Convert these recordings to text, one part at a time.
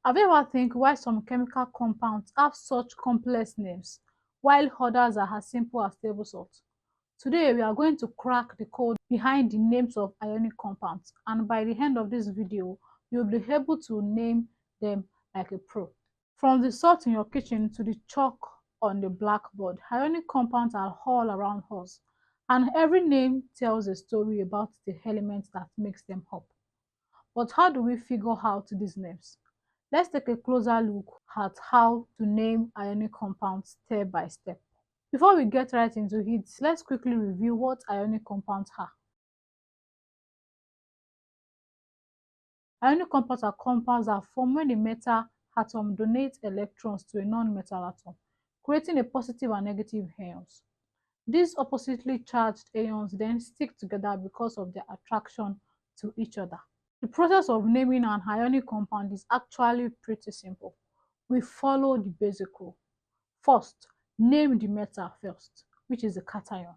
Have you ever think why some chemical compounds have such complex names while others are as simple as table salt? Today we are going to crack the code behind the names of ionic compounds, and by the end of this video you'll be able to name them like a pro. From the salt in your kitchen to the chalk on the blackboard, ionic compounds are all around us, and every name tells a story about the elements that makes them up. But how do we figure out these names? Let's take a closer look at how to name ionic compounds step by step. Before we get right into it, let's quickly review what ionic compounds are. Ionic compounds are compounds that form when a metal atom donates electrons to a non-metal atom, creating a positive and negative ions. These oppositely charged ions then stick together because of their attraction to each other. The process of naming an ionic compound is actually pretty simple. We follow the basic rule. First, name the metal first, which is the cation.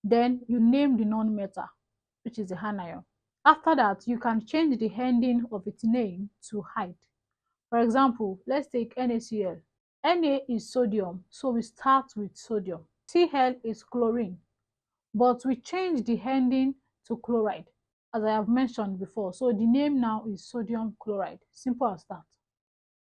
Then you name the non-metal, which is the anion. After that, you can change the ending of its name to hide. For example, let's take NaCl. Na is sodium, so we start with sodium. Cl is chlorine, but we change the ending to chloride, as I have mentioned before. So the name now is sodium chloride. Simple as that.